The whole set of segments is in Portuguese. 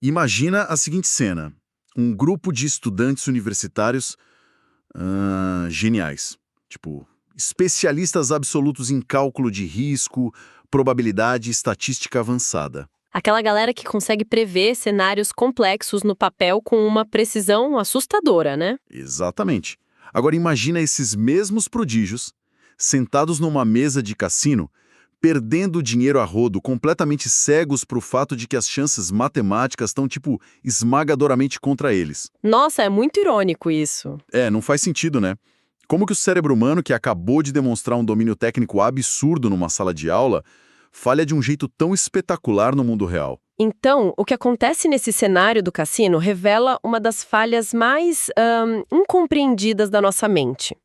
Imagina a seguinte cena. Um grupo de estudantes universitários geniais. Tipo, especialistas absolutos em cálculo de risco, probabilidade e estatística avançada. Aquela galera que consegue prever cenários complexos no papel com uma precisão assustadora, né? Exatamente. Agora imagina esses mesmos prodígios sentados numa mesa de cassino, perdendo dinheiro a rodo, completamente cegos para o fato de que as chances matemáticas estão, tipo, esmagadoramente contra eles. Nossa, é muito irônico isso. Não faz sentido, né? Como que o cérebro humano, que acabou de demonstrar um domínio técnico absurdo numa sala de aula, falha de um jeito tão espetacular no mundo real? Então, o que acontece nesse cenário do cassino revela uma das falhas mais incompreendidas da nossa mente.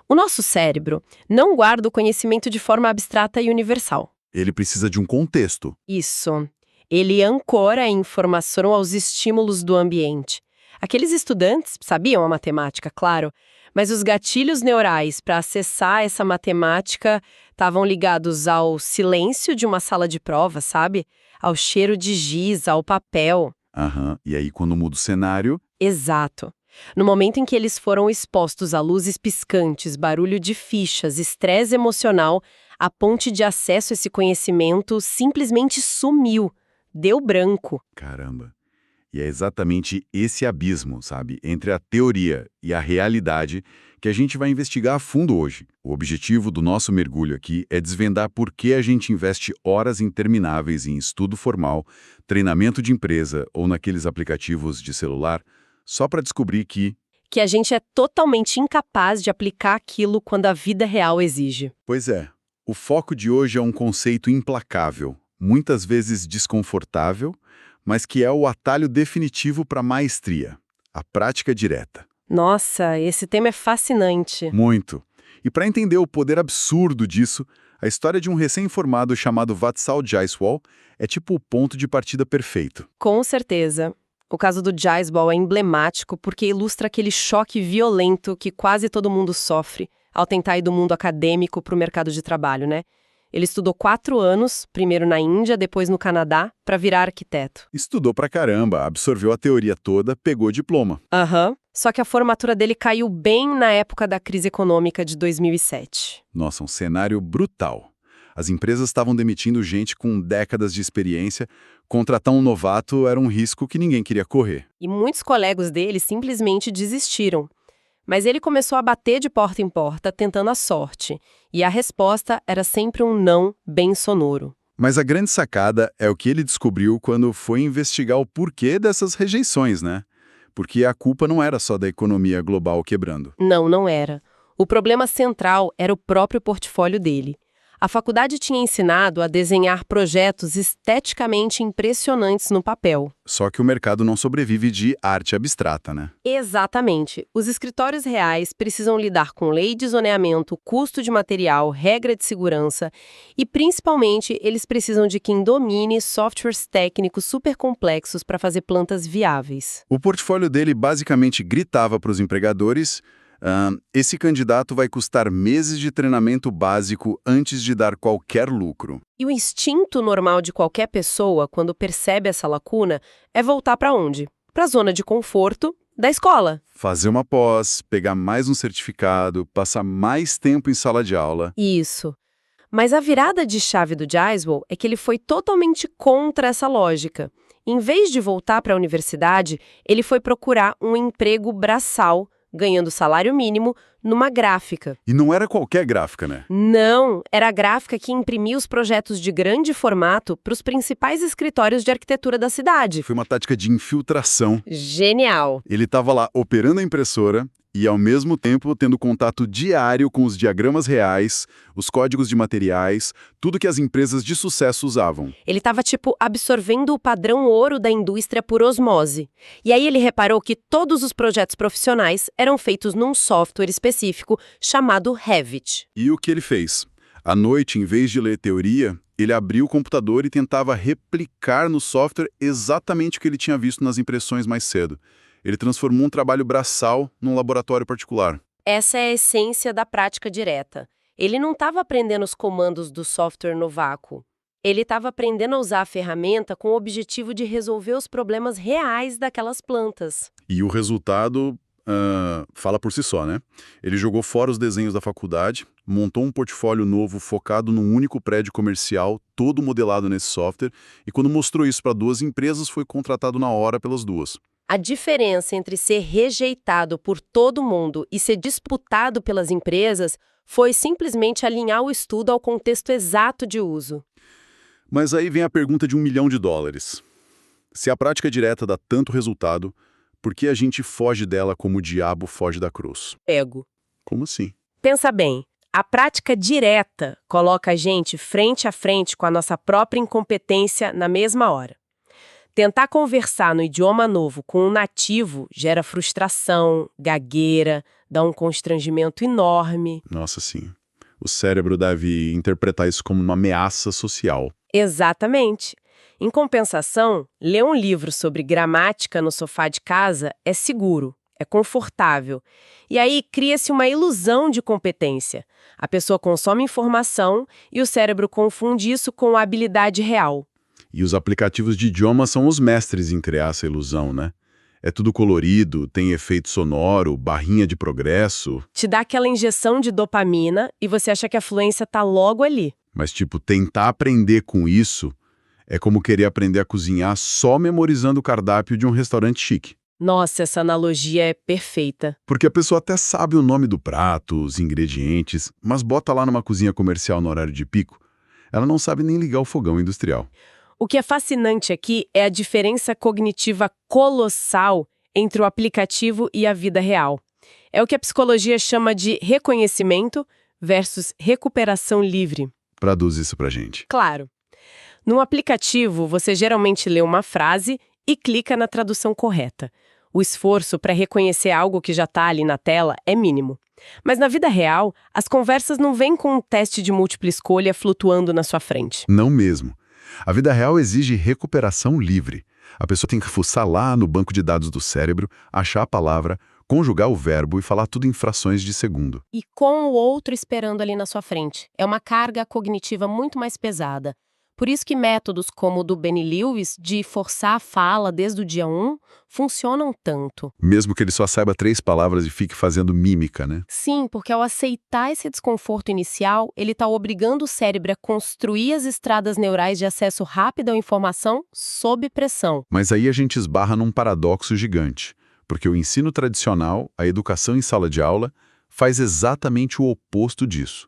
O nosso cérebro não guarda o conhecimento de forma abstrata e universal. Ele precisa de um contexto. Isso. Ele ancora a informação aos estímulos do ambiente. Aqueles estudantes sabiam a matemática, claro, mas os gatilhos neurais para acessar essa matemática estavam ligados ao silêncio de uma sala de prova, sabe? Ao cheiro de giz, ao papel. E aí, quando muda o cenário... Exato. No momento em que eles foram expostos a luzes piscantes, barulho de fichas, estresse emocional, a ponte de acesso a esse conhecimento simplesmente sumiu. Deu branco. Caramba. E é exatamente esse abismo, sabe, entre a teoria e a realidade que a gente vai investigar a fundo hoje. O objetivo do nosso mergulho aqui é desvendar por que a gente investe horas intermináveis em estudo formal, treinamento de empresa ou naqueles aplicativos de celular, só para descobrir que a gente é totalmente incapaz de aplicar aquilo quando a vida real exige. Pois é, o foco de hoje é um conceito implacável, muitas vezes desconfortável, mas que é o atalho definitivo para a maestria, a prática direta. Nossa, esse tema é fascinante. Muito. E para entender o poder absurdo disso, a história de um recém-formado chamado Vatsal Jaiswal é tipo o ponto de partida perfeito. Com certeza. O caso do Jaiswal é emblemático porque ilustra aquele choque violento que quase todo mundo sofre ao tentar ir do mundo acadêmico para o mercado de trabalho, né? Ele estudou 4 anos, primeiro na Índia, depois no Canadá, para virar arquiteto. Estudou pra caramba, absorveu a teoria toda, pegou diploma. Só que a formatura dele caiu bem na época da crise econômica de 2007. Nossa, um cenário brutal. As empresas estavam demitindo gente com décadas de experiência. Contratar um novato era um risco que ninguém queria correr. E muitos colegas dele simplesmente desistiram. Mas ele começou a bater de porta em porta, tentando a sorte. E a resposta era sempre um não bem sonoro. Mas a grande sacada é o que ele descobriu quando foi investigar o porquê dessas rejeições, né? Porque a culpa não era só da economia global quebrando. Não era. O problema central era o próprio portfólio dele. A faculdade tinha ensinado a desenhar projetos esteticamente impressionantes no papel. Só que o mercado não sobrevive de arte abstrata, né? Exatamente. Os escritórios reais precisam lidar com lei de zoneamento, custo de material, regra de segurança e, principalmente, eles precisam de quem domine softwares técnicos super complexos para fazer plantas viáveis. O portfólio dele basicamente gritava para os empregadores: esse candidato vai custar meses de treinamento básico antes de dar qualquer lucro. E o instinto normal de qualquer pessoa, quando percebe essa lacuna, é voltar para onde? Para a zona de conforto da escola. Fazer uma pós, pegar mais um certificado, passar mais tempo em sala de aula. Isso. Mas a virada de chave do Jaiswal é que ele foi totalmente contra essa lógica. Em vez de voltar para a universidade, ele foi procurar um emprego braçal, ganhando salário mínimo, numa gráfica. E não era qualquer gráfica, né? Não, era a gráfica que imprimia os projetos de grande formato para os principais escritórios de arquitetura da cidade. Foi uma tática de infiltração. Genial! Ele estava lá operando a impressora e, ao mesmo tempo, tendo contato diário com os diagramas reais, os códigos de materiais, tudo que as empresas de sucesso usavam. Ele estava, absorvendo o padrão ouro da indústria por osmose. E aí ele reparou que todos os projetos profissionais eram feitos num software específico chamado Revit. E o que ele fez? À noite, em vez de ler teoria, ele abriu o computador e tentava replicar no software exatamente o que ele tinha visto nas impressões mais cedo. Ele transformou um trabalho braçal num laboratório particular. Essa é a essência da prática direta. Ele não estava aprendendo os comandos do software no vácuo. Ele estava aprendendo a usar a ferramenta com o objetivo de resolver os problemas reais daquelas plantas. E o resultado fala por si só, né? Ele jogou fora os desenhos da faculdade, montou um portfólio novo focado num único prédio comercial, todo modelado nesse software, e quando mostrou isso para 2 empresas, foi contratado na hora pelas 2. A diferença entre ser rejeitado por todo mundo e ser disputado pelas empresas foi simplesmente alinhar o estudo ao contexto exato de uso. Mas aí vem a pergunta de $1 milhão. Se a prática direta dá tanto resultado, por que a gente foge dela como o diabo foge da cruz? Ego. Como assim? Pensa bem, a prática direta coloca a gente frente a frente com a nossa própria incompetência na mesma hora. Tentar conversar no idioma novo com um nativo gera frustração, gagueira, dá um constrangimento enorme. Nossa, sim. O cérebro deve interpretar isso como uma ameaça social. Exatamente. Em compensação, ler um livro sobre gramática no sofá de casa é seguro, é confortável. E aí cria-se uma ilusão de competência. A pessoa consome informação e o cérebro confunde isso com a habilidade real. E os aplicativos de idioma são os mestres em criar essa ilusão, né? É tudo colorido, tem efeito sonoro, barrinha de progresso. Te dá aquela injeção de dopamina e você acha que a fluência está logo ali. Mas, tentar aprender com isso é como querer aprender a cozinhar só memorizando o cardápio de um restaurante chique. Nossa, essa analogia é perfeita. Porque a pessoa até sabe o nome do prato, os ingredientes, mas bota lá numa cozinha comercial no horário de pico, ela não sabe nem ligar o fogão industrial. O que é fascinante aqui é a diferença cognitiva colossal entre o aplicativo e a vida real. É o que a psicologia chama de reconhecimento versus recuperação livre. Traduz isso pra gente. Claro. No aplicativo, você geralmente lê uma frase e clica na tradução correta. O esforço para reconhecer algo que já está ali na tela é mínimo. Mas na vida real, as conversas não vêm com um teste de múltipla escolha flutuando na sua frente. Não mesmo. A vida real exige recuperação livre. A pessoa tem que fuçar lá no banco de dados do cérebro, achar a palavra, conjugar o verbo e falar tudo em frações de segundo. E com o outro esperando ali na sua frente. É uma carga cognitiva muito mais pesada. Por isso que métodos como o do Benny Lewis, de forçar a fala desde o dia 1, funcionam tanto. Mesmo que ele só saiba 3 palavras e fique fazendo mímica, né? Sim, porque ao aceitar esse desconforto inicial, ele está obrigando o cérebro a construir as estradas neurais de acesso rápido à informação sob pressão. Mas aí a gente esbarra num paradoxo gigante, porque o ensino tradicional, a educação em sala de aula, faz exatamente o oposto disso.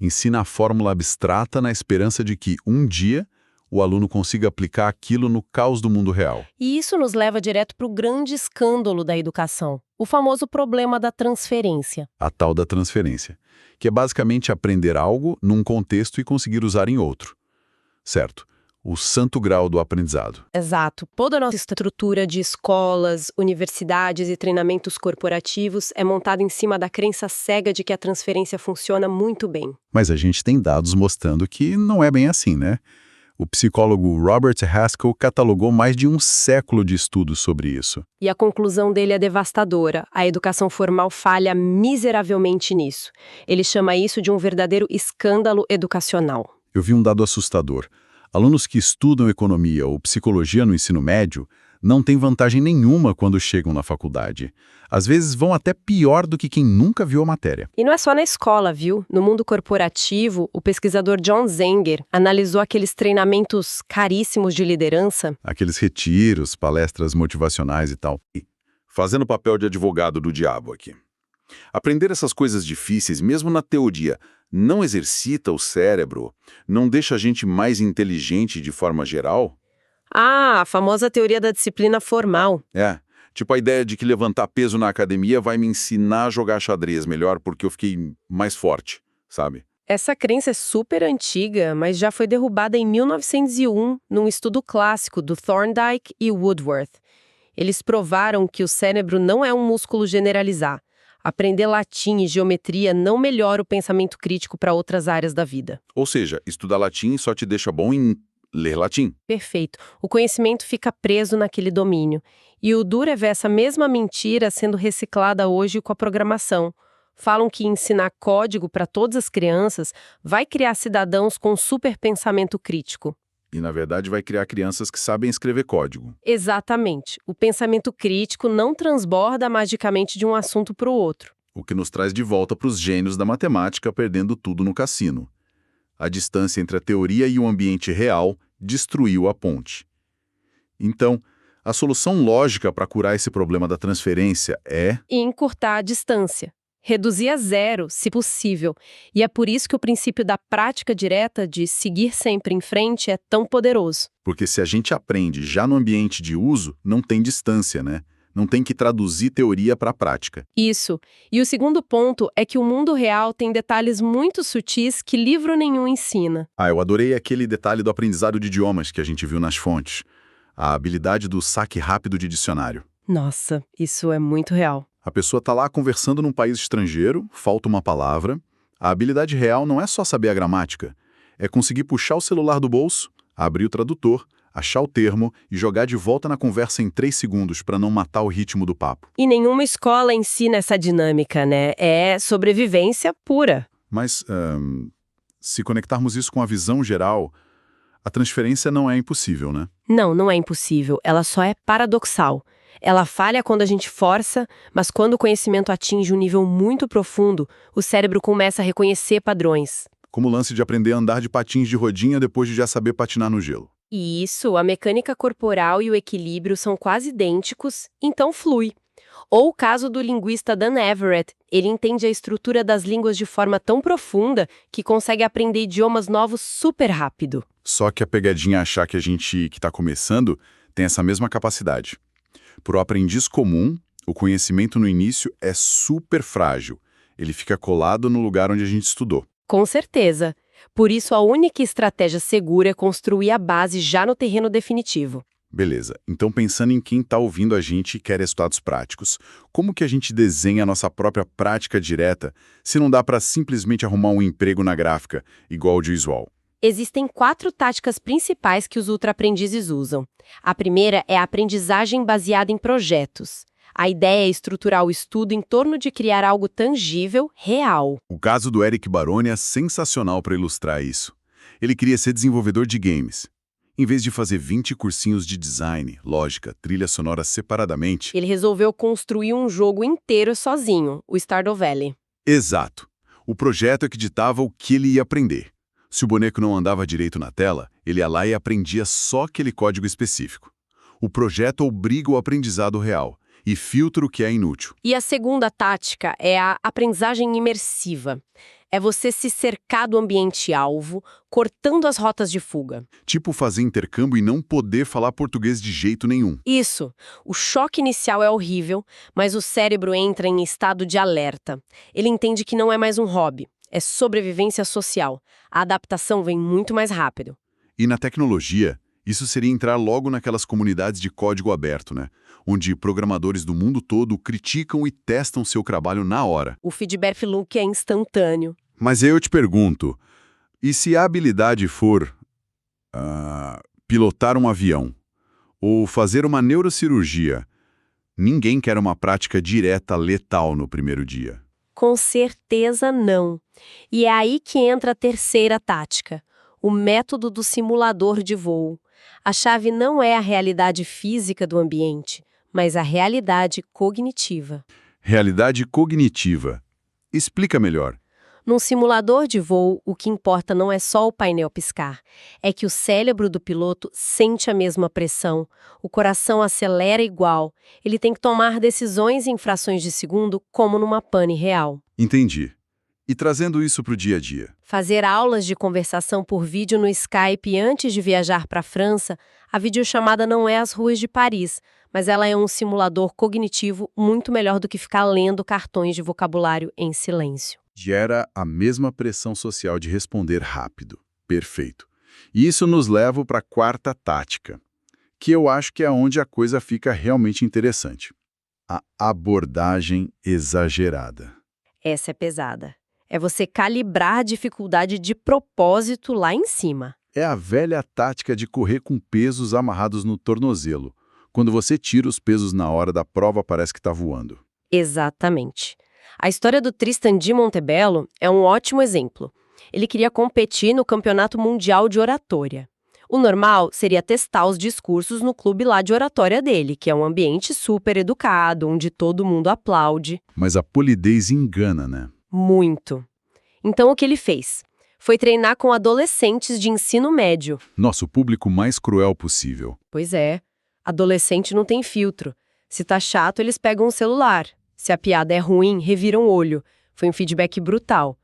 Ensina a fórmula abstrata na esperança de que, um dia, o aluno consiga aplicar aquilo no caos do mundo real. E isso nos leva direto para o grande escândalo da educação, o famoso problema da transferência. A tal da transferência, que é basicamente aprender algo num contexto e conseguir usar em outro. Certo. O santo grau do aprendizado. Exato. Toda a nossa estrutura de escolas, universidades e treinamentos corporativos é montada em cima da crença cega de que a transferência funciona muito bem. Mas a gente tem dados mostrando que não é bem assim, né? O psicólogo Robert Haskell catalogou mais de um século de estudos sobre isso. E a conclusão dele é devastadora. A educação formal falha miseravelmente nisso. Ele chama isso de um verdadeiro escândalo educacional. Eu vi um dado assustador. Alunos que estudam economia ou psicologia no ensino médio não têm vantagem nenhuma quando chegam na faculdade. Às vezes vão até pior do que quem nunca viu a matéria. E não é só na escola, viu? No mundo corporativo, o pesquisador John Zenger analisou aqueles treinamentos caríssimos de liderança. Aqueles retiros, palestras motivacionais e tal. E fazendo o papel de advogado do diabo aqui. Aprender essas coisas difíceis, mesmo na teoria, não exercita o cérebro? Não deixa a gente mais inteligente de forma geral? Ah, a famosa teoria da disciplina formal. Tipo a ideia de que levantar peso na academia vai me ensinar a jogar xadrez melhor porque eu fiquei mais forte, sabe? Essa crença é super antiga, mas já foi derrubada em 1901 num estudo clássico do Thorndike e Woodworth. Eles provaram que o cérebro não é um músculo generalizar. Aprender latim e geometria não melhora o pensamento crítico para outras áreas da vida. Ou seja, estudar latim só te deixa bom em ler latim. Perfeito. O conhecimento fica preso naquele domínio. E o duro é ver essa mesma mentira sendo reciclada hoje com a programação. Falam que ensinar código para todas as crianças vai criar cidadãos com super pensamento crítico. E, na verdade, vai criar crianças que sabem escrever código. Exatamente. O pensamento crítico não transborda magicamente de um assunto para o outro. O que nos traz de volta para os gênios da matemática perdendo tudo no cassino. A distância entre a teoria e o ambiente real destruiu a ponte. Então, a solução lógica para curar esse problema da transferência é... E encurtar a distância. Reduzir a zero, se possível. E é por isso que o princípio da prática direta de seguir sempre em frente é tão poderoso. Porque se a gente aprende já no ambiente de uso, não tem distância, né? Não tem que traduzir teoria para a prática. Isso. E o segundo ponto é que o mundo real tem detalhes muito sutis que livro nenhum ensina. Eu adorei aquele detalhe do aprendizado de idiomas que a gente viu nas fontes. A habilidade do saque rápido de dicionário. Nossa, isso é muito real. A pessoa está lá conversando num país estrangeiro, falta uma palavra. A habilidade real não é só saber a gramática. É conseguir puxar o celular do bolso, abrir o tradutor, achar o termo e jogar de volta na conversa em 3 segundos para não matar o ritmo do papo. E nenhuma escola ensina essa dinâmica, né? É sobrevivência pura. Mas, se conectarmos isso com a visão geral, a transferência não é impossível, né? Não, não é impossível. Ela só é paradoxal. Ela falha quando a gente força, mas quando o conhecimento atinge um nível muito profundo, o cérebro começa a reconhecer padrões. Como o lance de aprender a andar de patins de rodinha depois de já saber patinar no gelo. E isso, a mecânica corporal e o equilíbrio são quase idênticos, então flui. Ou o caso do linguista Dan Everett, ele entende a estrutura das línguas de forma tão profunda que consegue aprender idiomas novos super rápido. Só que a pegadinha é achar que a gente que está começando tem essa mesma capacidade. Para o aprendiz comum, o conhecimento no início é super frágil. Ele fica colado no lugar onde a gente estudou. Com certeza. Por isso, a única estratégia segura é construir a base já no terreno definitivo. Beleza. Então, pensando em quem está ouvindo a gente e quer resultados práticos, como que a gente desenha a nossa própria prática direta se não dá para simplesmente arrumar um emprego na gráfica, igual o de visual? Existem 4 táticas principais que os ultra-aprendizes usam. A primeira é a aprendizagem baseada em projetos. A ideia é estruturar o estudo em torno de criar algo tangível, real. O caso do Eric Baroni é sensacional para ilustrar isso. Ele queria ser desenvolvedor de games. Em vez de fazer 20 cursinhos de design, lógica, trilha sonora separadamente... Ele resolveu construir um jogo inteiro sozinho, o Stardew Valley. Exato. O projeto é que ditava o que ele ia aprender. Se o boneco não andava direito na tela, ele ia lá e aprendia só aquele código específico. O projeto obriga o aprendizado real e filtra o que é inútil. E a segunda tática é a aprendizagem imersiva. É você se cercar do ambiente-alvo, cortando as rotas de fuga. Tipo fazer intercâmbio e não poder falar português de jeito nenhum. Isso. O choque inicial é horrível, mas o cérebro entra em estado de alerta. Ele entende que não é mais um hobby. É sobrevivência social. A adaptação vem muito mais rápido. E na tecnologia, isso seria entrar logo naquelas comunidades de código aberto, né? Onde programadores do mundo todo criticam e testam seu trabalho na hora. O feedback loop é instantâneo. Mas aí eu te pergunto, e se a habilidade for pilotar um avião ou fazer uma neurocirurgia, ninguém quer uma prática direta letal no primeiro dia. Com certeza não. E é aí que entra a terceira tática, o método do simulador de voo. A chave não é a realidade física do ambiente, mas a realidade cognitiva. Realidade cognitiva. Explica melhor. Num simulador de voo, o que importa não é só o painel piscar, é que o cérebro do piloto sente a mesma pressão, o coração acelera igual, ele tem que tomar decisões em frações de segundo como numa pane real. Entendi. E trazendo isso para o dia a dia? Fazer aulas de conversação por vídeo no Skype antes de viajar para a França, a videochamada não é as ruas de Paris, mas ela é um simulador cognitivo muito melhor do que ficar lendo cartões de vocabulário em silêncio. Gera a mesma pressão social de responder rápido. Perfeito. E isso nos leva para a quarta tática, que eu acho que é onde a coisa fica realmente interessante. A abordagem exagerada. Essa é pesada. É você calibrar a dificuldade de propósito lá em cima. É a velha tática de correr com pesos amarrados no tornozelo. Quando você tira os pesos na hora da prova, parece que está voando. Exatamente. A história do Tristan de Montebello é um ótimo exemplo. Ele queria competir no Campeonato Mundial de Oratória. O normal seria testar os discursos no clube lá de oratória dele, que é um ambiente super educado, onde todo mundo aplaude. Mas a polidez engana, né? Muito. Então o que ele fez? Foi treinar com adolescentes de ensino médio. Nosso público mais cruel possível. Pois é, adolescente não tem filtro. Se tá chato, eles pegam o celular. Se a piada é ruim, reviram o olho. Foi um feedback brutal.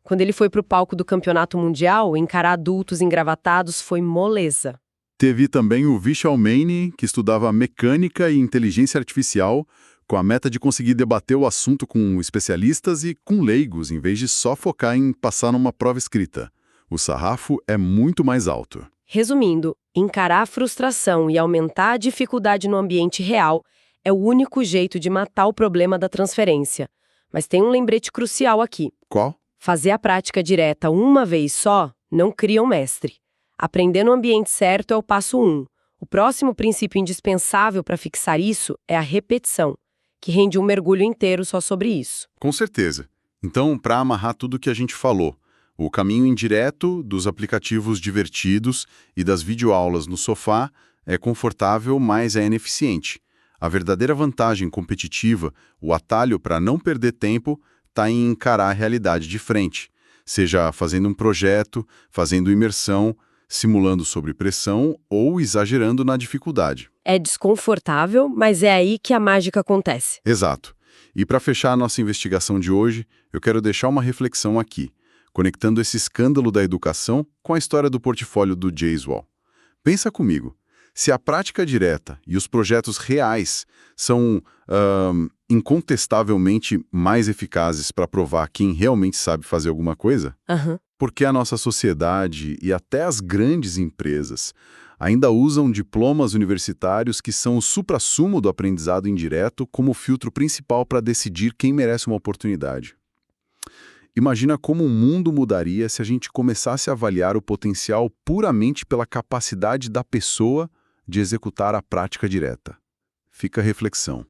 Quando ele foi pro palco do campeonato mundial, encarar adultos engravatados foi moleza. Teve também o Vishal Maini, que estudava mecânica e inteligência artificial, com a meta de conseguir debater o assunto com especialistas e com leigos, em vez de só focar em passar numa prova escrita. O sarrafo é muito mais alto. Resumindo, encarar a frustração e aumentar a dificuldade no ambiente real é o único jeito de matar o problema da transferência. Mas tem um lembrete crucial aqui. Qual? Fazer a prática direta uma vez só não cria um mestre. Aprender no ambiente certo é o passo 1. O próximo princípio indispensável para fixar isso é a repetição, que rende um mergulho inteiro só sobre isso. Com certeza. Então, para amarrar tudo que a gente falou, o caminho indireto dos aplicativos divertidos e das videoaulas no sofá é confortável, mas é ineficiente. A verdadeira vantagem competitiva, o atalho para não perder tempo, está em encarar a realidade de frente, seja fazendo um projeto, fazendo imersão, simulando sob pressão ou exagerando na dificuldade. É desconfortável, mas é aí que a mágica acontece. Exato. E para fechar a nossa investigação de hoje, eu quero deixar uma reflexão aqui, conectando esse escândalo da educação com a história do portfólio do Jaiswal. Pensa comigo. Se a prática direta e os projetos reais são incontestavelmente mais eficazes para provar quem realmente sabe fazer alguma coisa, por que a nossa sociedade e até as grandes empresas ainda usam diplomas universitários que são o suprassumo do aprendizado indireto como filtro principal para decidir quem merece uma oportunidade? Imagina como o mundo mudaria se a gente começasse a avaliar o potencial puramente pela capacidade da pessoa de executar a prática direta. Fica a reflexão.